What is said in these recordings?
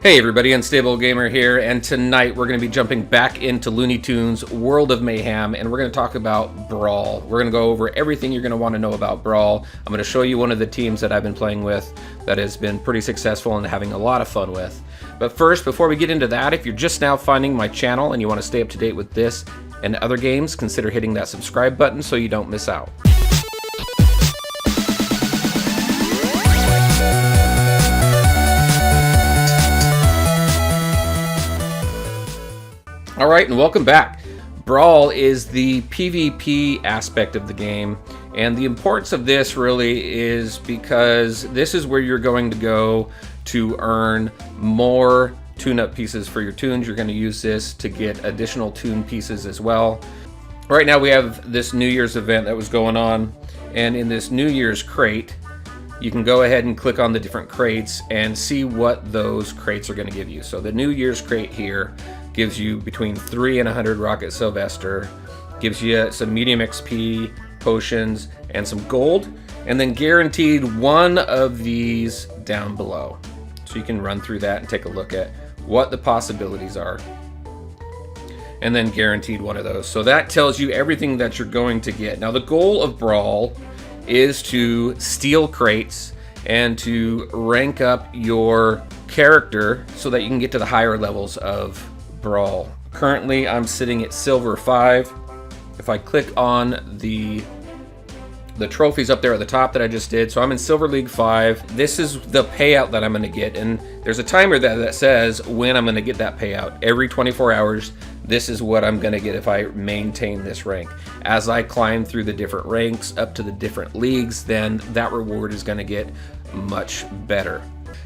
Hey everybody, Unstable Gamer here, and tonight we're going to be jumping back into Looney Tunes World of Mayhem, and we're going to talk about Brawl. We're going to go over everything you're going to want to know about Brawl. I'm going to show you one of the teams that I've been playing with that has been pretty successful and having a lot of fun with. But first, before we get into that, if you're just now finding my channel and you want to stay up to date with this and other games, consider hitting that subscribe button so you don't miss out. Alright, and welcome back. Brawl is the PvP aspect of the game, and the importance of this really is because this is where you're going to go to earn more tune-up pieces for your tunes. You're going to use this to get additional tune pieces as well. Right now we have this New Year's event that was going on, and in this New Year's crate, you can go ahead and click on the different crates and see what those crates are going to give you. So the New Year's crate here gives you between 3 and 100 Rocket Sylvester, gives you some medium XP, potions, and some gold, and then guaranteed one of these down below. So you can run through that and take a look at what the possibilities are. And then guaranteed one of those. So that tells you everything that you're going to get. Now the goal of Brawl is to steal crates and to rank up your character so that you can get to the higher levels of Brawl. Currently I'm sitting at Silver 5. If I click on the trophies up there at the top that I just did, so I'm in Silver League 5. This is the payout that I'm going to get, and there's a timer that says when I'm going to get that payout. Every 24 hours, this is what I'm going to get if I maintain this rank. As I climb through the different ranks up to the different leagues, then that reward is going to get much better.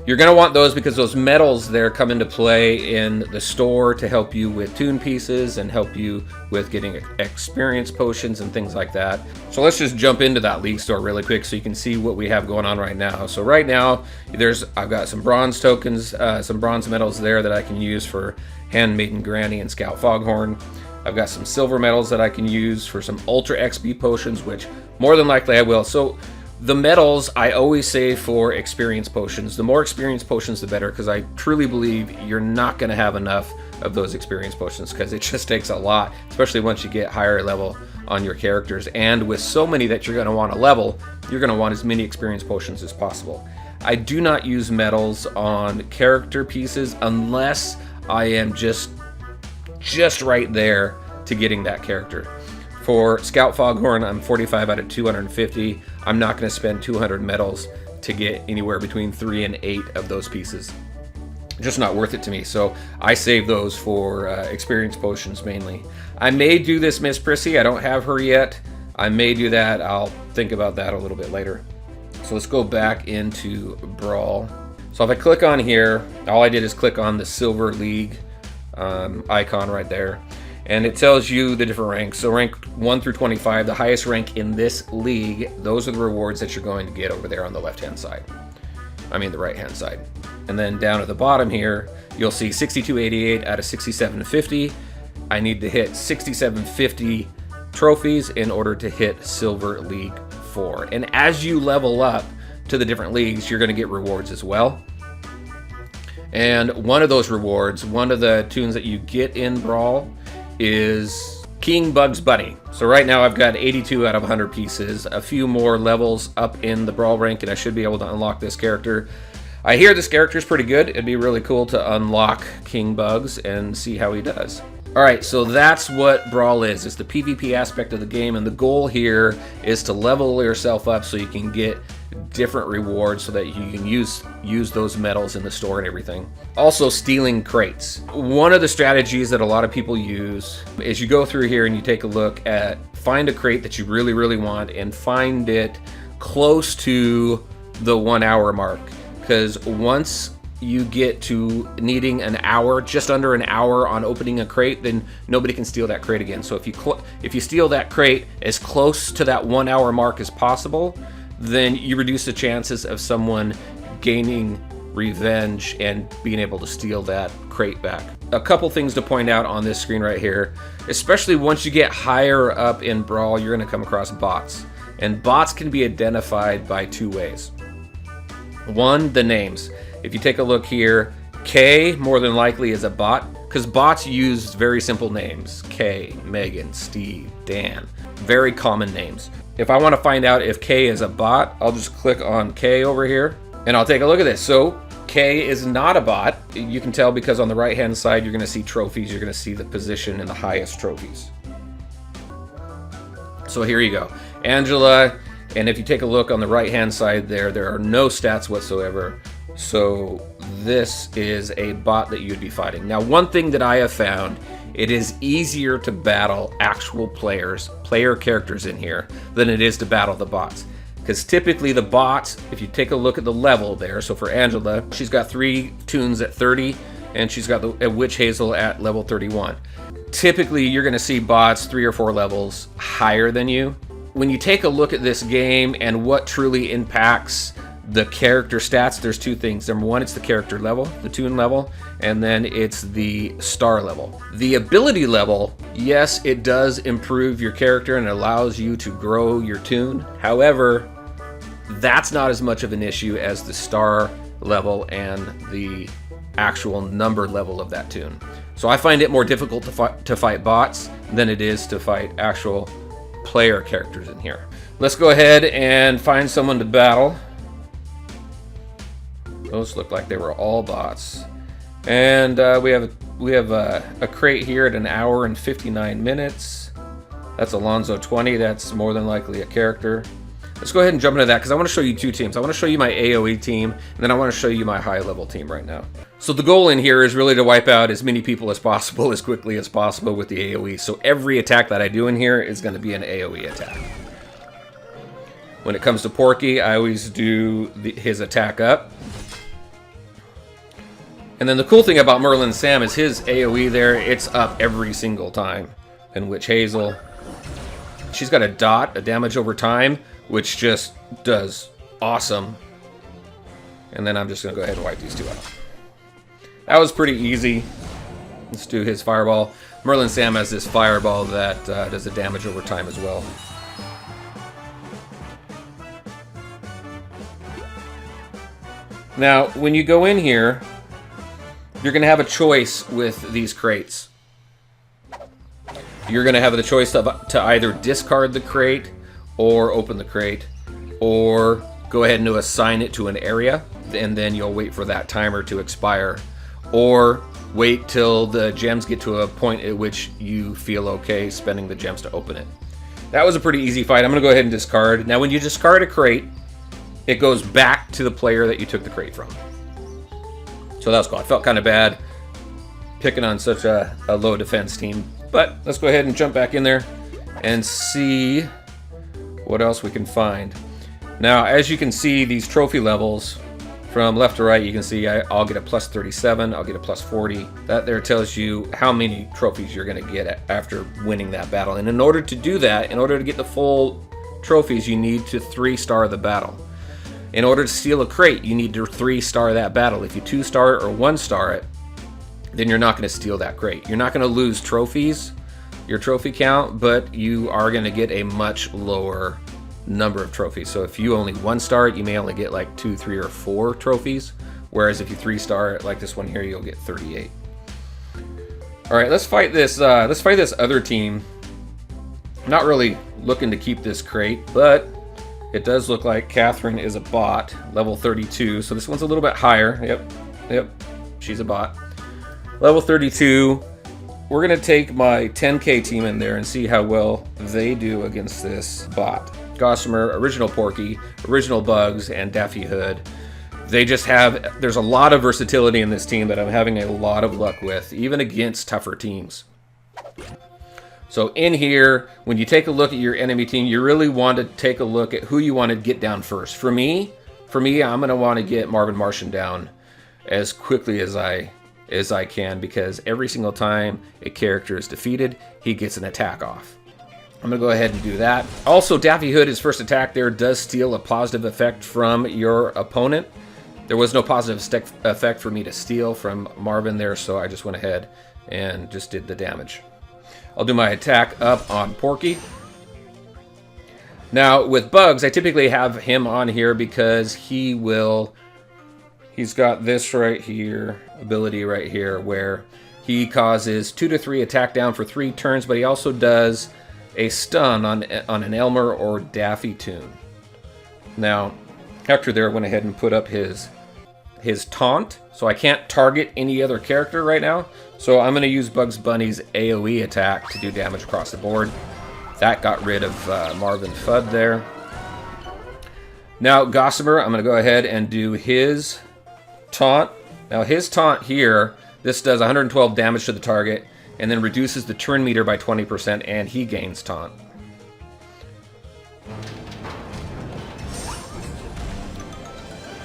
You're going to want those because those medals there come into play in the store to help you with tune pieces and help you with getting experience potions and things like that. So let's just jump into that league store really quick so you can see what we have going on right now. So right now, I've got some bronze tokens, some bronze medals there that I can use for Handmaiden Granny and Scout Foghorn. I've got some silver medals that I can use for some Ultra XP potions, which more than likely I will. So the medals I always save for experience potions. The more experience potions, the better, because I truly believe you're not going to have enough of those experience potions because it just takes a lot, especially once you get higher level on your characters. And with so many that you're going to want to level, you're going to want as many experience potions as possible. I do not use medals on character pieces unless I am just right there to getting that character. For Scout Foghorn, I'm 45 out of 250. I'm not going to spend 200 medals to get anywhere between 3 and 8 of those pieces. Just not worth it to me, so I save those for experience potions mainly. I may do this Miss Prissy. I don't have her yet. I may do that. I'll think about that a little bit later. So let's go back into Brawl. So if I click on here, all I did is click on the Silver League icon right there. And it tells you the different ranks. So rank 1 through 25, the highest rank in this league, those are the rewards that you're going to get over there on the left-hand side. I mean the right-hand side. And then down at the bottom here, you'll see 6288 out of 6750. I need to hit 6750 trophies in order to hit Silver League 4. And as you level up to the different leagues, you're going to get rewards as well. And one of those rewards, one of the tunes that you get in Brawl, is King Bugs Bunny. So right now I've got 82 out of 100 pieces, a few more levels up in the Brawl rank, and I should be able to unlock this character. I hear this character is pretty good. It'd be really cool to unlock King Bugs and see how he does. Alright, so that's what Brawl is. It's the PvP aspect of the game, and the goal here is to level yourself up so you can get different rewards so that you can use those medals in the store and everything. Also, stealing crates. One of the strategies that a lot of people use is you go through here and you take a look at, find a crate that you really want and find it close to the 1 hour mark. Because once you get to needing an hour, just under an hour on opening a crate, then nobody can steal that crate again. So if you steal that crate as close to that 1 hour mark as possible, then you reduce the chances of someone gaining revenge and being able to steal that crate back. A couple things to point out on this screen right here, especially once you get higher up in Brawl, you're going to come across bots. And bots can be identified by two ways. One, the names. If you take a look here, K more than likely is a bot, because bots use very simple names. K, Megan, Steve, Dan. Very common names. If I want to find out if K is a bot, I'll just click on K over here, and I'll take a look at this. So K is not a bot. You can tell because on the right-hand side, you're going to see trophies. You're going to see the position and the highest trophies. So here you go. Angela, and if you take a look on the right-hand side there are no stats whatsoever. So this is a bot that you'd be fighting. Now, one thing that I have found, it is easier to battle actual player characters in here than it is to battle the bots. Because typically the bots, if you take a look at the level there, so for Angela, she's got 3 tunes at 30, and she's got a Witch Hazel at level 31. Typically, you're going to see bots 3 or 4 levels higher than you. When you take a look at this game and what truly impacts the character stats, there's 2 things. Number 1, it's the character level, the tune level, and then it's the star level. The ability level, yes, it does improve your character and allows you to grow your tune. However, that's not as much of an issue as the star level and the actual number level of that tune. So I find it more difficult to fight bots than it is to fight actual player characters in here. Let's go ahead and find someone to battle. Those look like they were all bots. And we have a crate here at 1 hour and 59 minutes. That's Alonzo 20. That's more than likely a character. Let's go ahead and jump into that because I want to show you 2 teams. I want to show you my AoE team, and then I want to show you my high-level team right now. So the goal in here is really to wipe out as many people as possible, as quickly as possible with the AoE. So every attack that I do in here is going to be an AoE attack. When it comes to Porky, I always do his attack up. And then the cool thing about Merlin Sam is his AoE there, it's up every single time. And Witch Hazel, she's got a dot, a damage over time, which just does awesome. And then I'm just going to go ahead and wipe these 2 out. That was pretty easy. Let's do his fireball. Merlin Sam has this fireball that does a damage over time as well. Now, when you go in here, you're going to have a choice with these crates. You're going to have the choice to either discard the crate or open the crate, or go ahead and assign it to an area, and then you'll wait for that timer to expire, or wait till the gems get to a point at which you feel okay spending the gems to open it. That was a pretty easy fight. I'm going to go ahead and discard. Now, when you discard a crate, it goes back to the player that you took the crate from. So that was cool. I felt kind of bad picking on such a low defense team. But let's go ahead and jump back in there and see what else we can find. Now, as you can see, these trophy levels from left to right, you can see I'll get a plus 37, I'll get a plus 40. That there tells you how many trophies you're going to get after winning that battle. And in order to do that, in order to get the full trophies, you need to 3-star the battle. In order to steal a crate, you need to 3-star that battle. If you 2-star it or 1-star it, then you're not going to steal that crate. You're not going to lose trophies, your trophy count, but you are going to get a much lower number of trophies. So if you only 1-star it, you may only get like 2, 3, or 4 trophies. Whereas if you 3-star it, like this one here, you'll get 38. All right, let's fight this. Let's fight this other team. Not really looking to keep this crate, but it does look like Catherine is a bot, level 32. So this one's a little bit higher. Yep, she's a bot. Level 32. We're going to take my 10K team in there and see how well they do against this bot. Gossamer, Original Porky, Original Bugs, and Daffy Hood. They just have, there's a lot of versatility in this team that I'm having a lot of luck with, even against tougher teams. So in here, when you take a look at your enemy team, you really want to take a look at who you want to get down first. For me, I'm going to want to get Marvin Martian down as quickly as I can, because every single time a character is defeated, he gets an attack off. I'm going to go ahead and do that. Also, Daffy Hood, his first attack there does steal a positive effect from your opponent. There was no positive effect for me to steal from Marvin there, so I just went ahead and just did the damage. I'll do my attack up on Porky. Now, with Bugs, I typically have him on here because he's got this right here. ability right here where he causes 2 to 3 attack down for 3 turns, but he also does a stun on an Elmer or Daffy toon. Now, Hector there went ahead and put up his taunt, so I can't target any other character right now. So I'm going to use Bugs Bunny's AoE attack to do damage across the board. That got rid of Marvin Fudd there. Now, Gossamer, I'm going to go ahead and do his taunt. Now, his taunt here, this does 112 damage to the target, and then reduces the turn meter by 20%, and he gains taunt.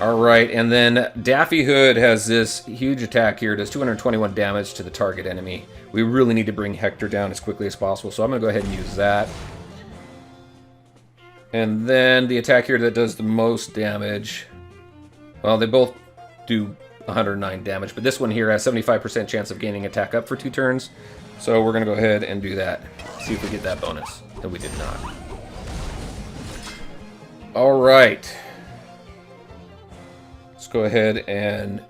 Alright, and then Daffy Hood has this huge attack here. It does 221 damage to the target enemy. We really need to bring Hector down as quickly as possible, so I'm going to go ahead and use that. And then the attack here that does the most damage, well, they both do 109 damage, but this one here has 75% chance of gaining attack up for 2 turns. So we're going to go ahead and do that. See if we get that bonus. And we did not. Alright. Let's go ahead and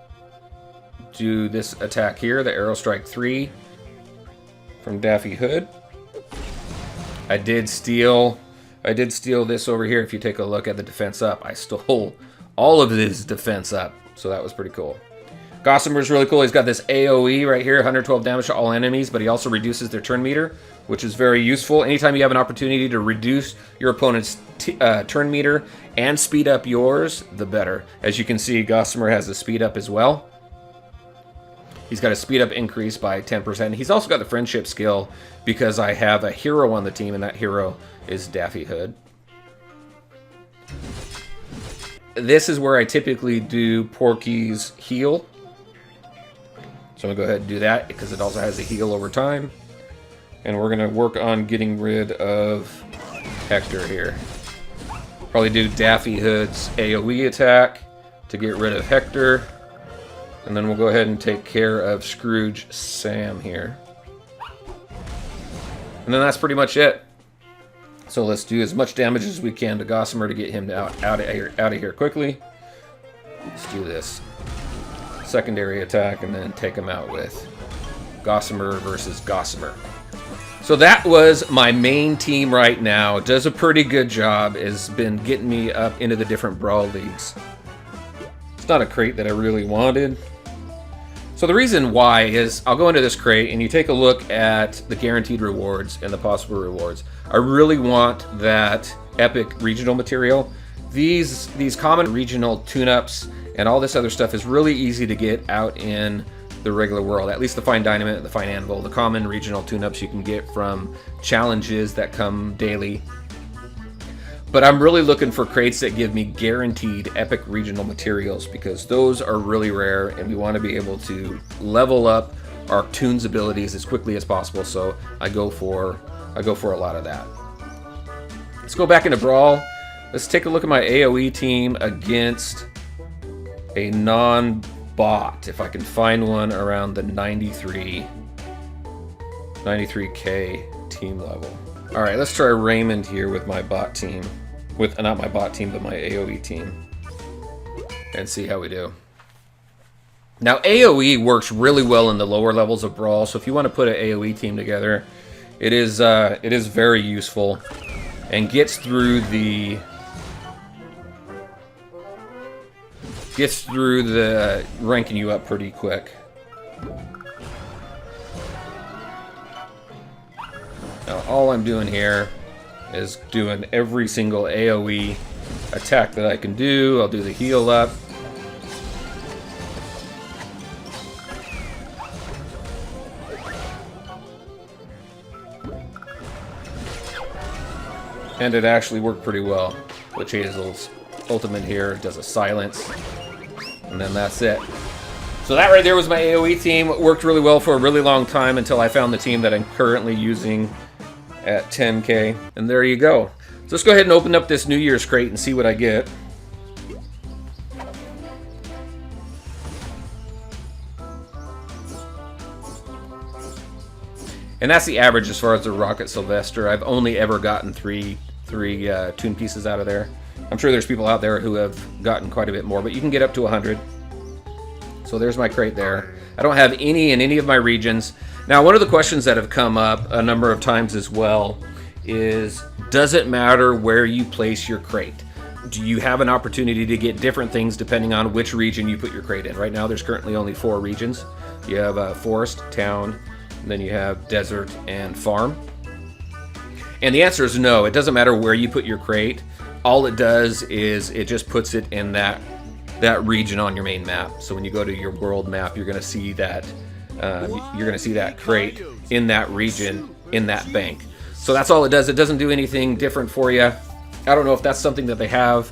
do this attack here, the Arrow Strike 3 from Daffy Hood. I did steal this over here. If you take a look at the defense up, I stole all of his defense up. So that was pretty cool. Gossamer's really cool. He's got this AoE right here, 112 damage to all enemies, but he also reduces their turn meter, which is very useful. Anytime you have an opportunity to reduce your opponent's turn meter and speed up yours, the better. As you can see, Gossamer has a speed up as well. He's got a speed up increase by 10%. He's also got the friendship skill because I have a hero on the team, and that hero is Daffy Hood. This is where I typically do Porky's heal. So I'm going to go ahead and do that because it also has a heal over time. And we're going to work on getting rid of Hector here. Probably do Daffy Hood's AoE attack to get rid of Hector. And then we'll go ahead and take care of Scrooge Sam here. And then that's pretty much it. So let's do as much damage as we can to Gossamer to get him out of here quickly. Let's do this. Secondary attack and then take him out with Gossamer versus Gossamer. So that was my main team right now. It does a pretty good job. Has been getting me up into the different Brawl leagues. It's not a crate that I really wanted. So the reason why is I'll go into this crate and you take a look at the guaranteed rewards and the possible rewards. I really want that epic regional material. These common regional tune-ups and all this other stuff is really easy to get out in the regular world. At least the Fine Dynamite and the Fine Anvil, the common regional tune-ups you can get from challenges that come daily. But I'm really looking for crates that give me guaranteed epic regional materials because those are really rare and we want to be able to level up our tunes abilities as quickly as possible. So I go for a lot of that. Let's go back into Brawl. Let's take a look at my AoE team against a non-bot. If I can find one around the 93K team level. All right, let's try Raymond here with my bot team. Not my bot team, but my AoE team. And see how we do. Now, AoE works really well in the lower levels of Brawl, so if you want to put an AoE team together, it is very useful and gets through the ranking you up pretty quick. Now, all I'm doing here is doing every single AoE attack that I can do. I'll do the heal up. And it actually worked pretty well. Witch Hazel's ultimate here does a silence. And then that's it. So that right there was my AoE team. It worked really well for a really long time until I found the team that I'm currently using at 10K. And there you go. So let's go ahead and open up this New Year's crate and see what I get. And that's the average as far as the Rocket Sylvester. I've only ever gotten three tune pieces out of there. I'm sure there's people out there who have gotten quite a bit more, but you can get up to 100. So there's my crate there. I don't have any in any of my regions. Now, one of the questions that have come up a number of times as well is, does it matter where you place your crate? Do you have an opportunity to get different things depending on which region you put your crate in? Right now, there's currently only 4 regions. You have forest, town, and then you have desert and farm. And the answer is no. It doesn't matter where you put your crate. All it does is it just puts it in that region on your main map. So when you go to your world map, you're going to see that crate in that region, in that bank. So that's all it does. It doesn't do anything different for you. I don't know if that's something that they have,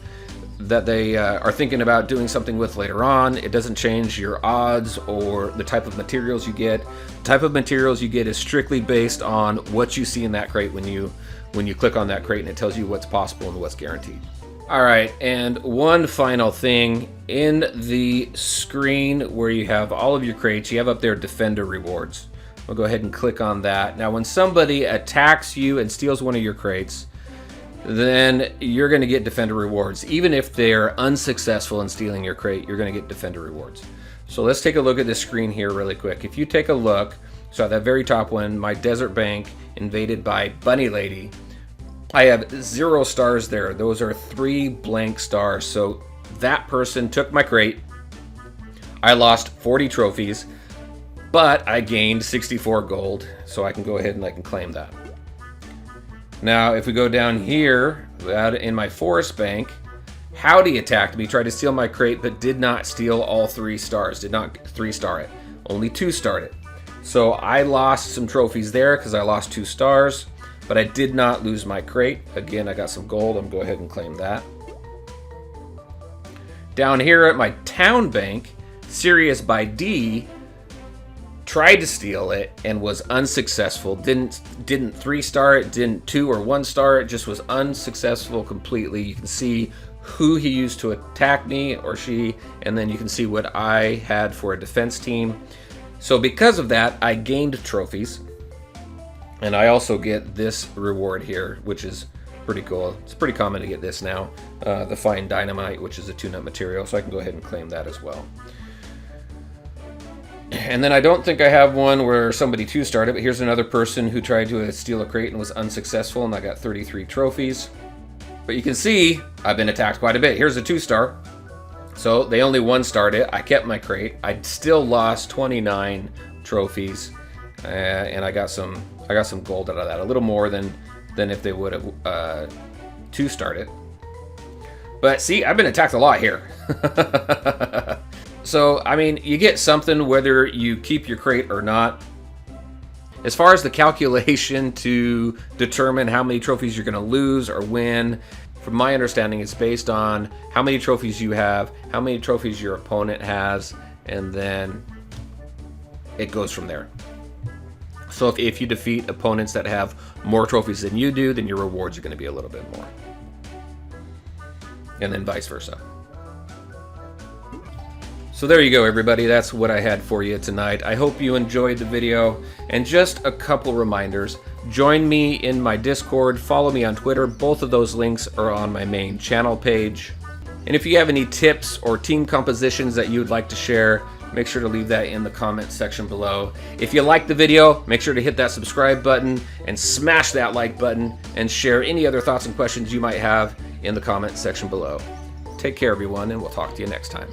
that they are thinking about doing something with later on. It doesn't change your odds or the type of materials you get. The type of materials you get is strictly based on what you see in that crate when you click on that crate, and it tells you what's possible and what's guaranteed. All right, and one final thing. In the screen where you have all of your crates, you have up there Defender Rewards. We'll go ahead and click on that. Now, when somebody attacks you and steals one of your crates, then you're going to get Defender Rewards. Even if they're unsuccessful in stealing your crate, you're going to get Defender Rewards. So let's take a look at this screen here really quick. If you take a look, so at that very top one, my desert bank invaded by Bunny Lady, I have 0 stars there. Those are 3 blank stars. So that person took my crate. I lost 40 trophies, but I gained 64 gold. So I can go ahead and I can claim that. Now, if we go down here in my forest bank, Howdy attacked me, tried to steal my crate, but did not steal all 3 stars. Did not 3-star it. Only 2-starred it. So I lost some trophies there because I lost 2 stars. But I did not lose my crate. Again, I got some gold. I'm going to go ahead and claim that. Down here at my town bank, Sirius by D tried to steal it and was unsuccessful. Didn't 3-star it, didn't 2 or 1-star it, just was unsuccessful completely. You can see who he used to attack me or she, and then you can see what I had for a defense team. So because of that, I gained trophies. And I also get this reward here, which is pretty cool. It's pretty common to get this now. The Fine Dynamite, which is a 2-nut material, so I can go ahead and claim that as well. And then I don't think I have one where somebody 2-starred it, but here's another person who tried to steal a crate and was unsuccessful, and I got 33 trophies. But you can see I've been attacked quite a bit. Here's a 2-star. So they only 1-starred it. I kept my crate. I still lost 29 trophies, and I got some gold out of that. A little more than if they would have 2-starred it. But see, I've been attacked a lot here. So, I mean, you get something whether you keep your crate or not. As far as the calculation to determine how many trophies you're going to lose or win, from my understanding, it's based on how many trophies you have, how many trophies your opponent has, and then it goes from there. So if you defeat opponents that have more trophies than you do, then your rewards are going to be a little bit more. And then vice versa. So there you go, everybody. That's what I had for you tonight. I hope you enjoyed the video. And just a couple reminders. Join me in my Discord. Follow me on Twitter. Both of those links are on my main channel page. And if you have any tips or team compositions that you would like to share, make sure to leave that in the comment section below. If you liked the video, make sure to hit that subscribe button and smash that like button, and share any other thoughts and questions you might have in the comment section below. Take care, everyone, and we'll talk to you next time.